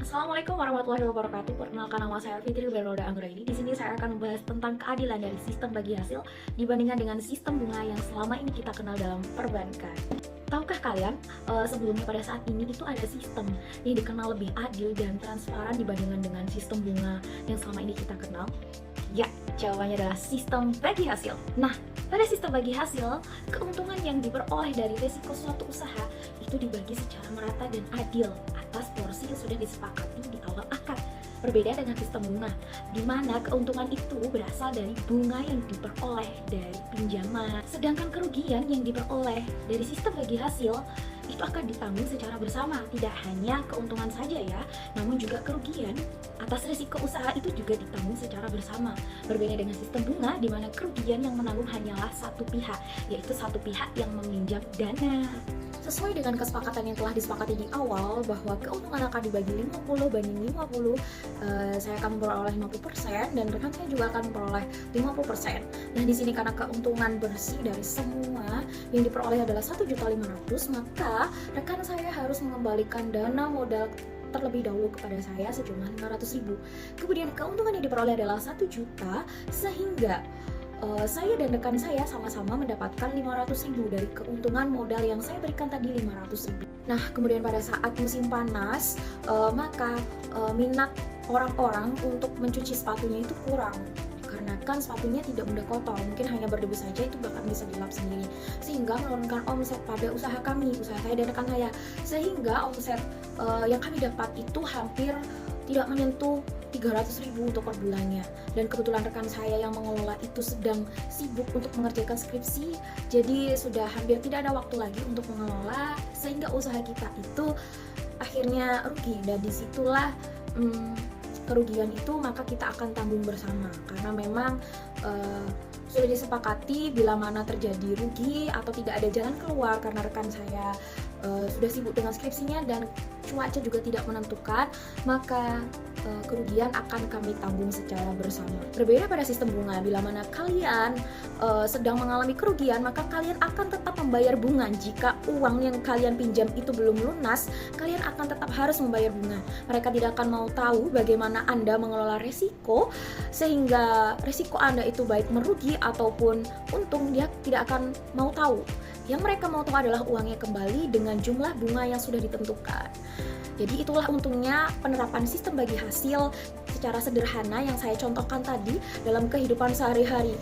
Assalamualaikum warahmatullahi wabarakatuh. Perkenalkan, nama saya Fitri Bernoda Anggraini. Di sini saya akan membahas tentang keadilan dari sistem bagi hasil dibandingkan dengan sistem bunga yang selama ini kita kenal dalam perbankan. Tahukah kalian, sebelumnya pada saat ini itu ada sistem yang dikenal lebih adil dan transparan dibandingkan dengan sistem bunga yang selama ini kita kenal? Ya, jawabannya adalah sistem bagi hasil. Nah, pada sistem bagi hasil, keuntungan yang diperoleh dari risiko suatu usaha itu dibagi secara merata dan adil atas porsi yang sudah disepakati di awal akad. Berbeda dengan sistem bunga, di mana keuntungan itu berasal dari bunga yang diperoleh dari pinjaman. Sedangkan kerugian yang diperoleh dari sistem bagi hasil itu akan ditanggung secara bersama. Tidak hanya keuntungan saja ya, namun juga kerugian atas risiko usaha itu juga ditanggung secara bersama. Berbeda dengan sistem bunga, di mana kerugian yang menanggung hanyalah satu pihak, yaitu satu pihak yang meminjam dana. Sesuai dengan kesepakatan yang telah disepakati di awal bahwa keuntungan akan dibagi 50 banding 50, saya akan memperoleh 50% dan rekan saya juga akan memperoleh 50%. Nah, di sini karena keuntungan bersih dari semua yang diperoleh adalah 1.500.000, maka rekan saya harus mengembalikan dana modal terlebih dahulu kepada saya sejumlah 500.000. Kemudian keuntungan yang diperoleh adalah 1 juta, sehingga saya dan rekan saya sama-sama mendapatkan 500.000 dari keuntungan modal yang saya berikan tadi 500.000. Nah, kemudian pada saat musim panas, maka minat orang-orang untuk mencuci sepatunya itu kurang. Karena kan sepatunya tidak mudah kotor, mungkin hanya berdebu saja itu bahkan bisa dilap sendiri, sehingga menurunkan omset pada usaha kami, usaha saya dan rekan saya, sehingga omset yang kami dapat itu hampir tidak menyentuh 300.000 untuk per bulannya. Dan kebetulan rekan saya yang mengelola itu sedang sibuk untuk mengerjakan skripsi, jadi sudah hampir tidak ada waktu lagi untuk mengelola, sehingga usaha kita itu akhirnya rugi. Dan disitulah kerugian itu maka kita akan tanggung bersama, karena memang sudah disepakati bila mana terjadi rugi atau tidak ada jalan keluar karena rekan saya sudah sibuk dengan skripsinya dan cuaca juga tidak menentukan, maka kerugian akan kami tanggung secara bersama. Berbeda pada sistem bunga, bila mana kalian sedang mengalami kerugian, maka kalian akan tetap membayar bunga. Jika uang yang kalian pinjam itu belum lunas, kalian akan tetap harus membayar bunga. Mereka tidak akan mau tahu bagaimana Anda mengelola resiko, sehingga resiko Anda itu baik merugi ataupun untung, dia tidak akan mau tahu. Yang mereka mau tahu adalah uangnya kembali dengan jumlah bunga yang sudah ditentukan. Jadi itulah untungnya penerapan sistem bagi hasil secara sederhana yang saya contohkan tadi dalam kehidupan sehari-hari.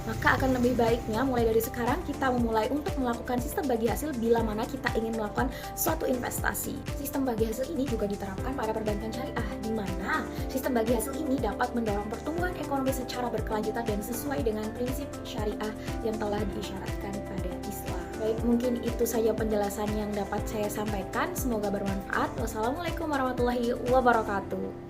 Maka akan lebih baiknya mulai dari sekarang kita memulai untuk melakukan sistem bagi hasil bila mana kita ingin melakukan suatu investasi. Sistem bagi hasil ini juga diterapkan pada perbankan syariah, di mana sistem bagi hasil ini dapat mendorong pertumbuhan ekonomi secara berkelanjutan dan sesuai dengan prinsip syariah yang telah diisyaratkan pada Islam. Baik, mungkin itu saja penjelasan yang dapat saya sampaikan. Semoga bermanfaat. Wassalamualaikum warahmatullahi wabarakatuh.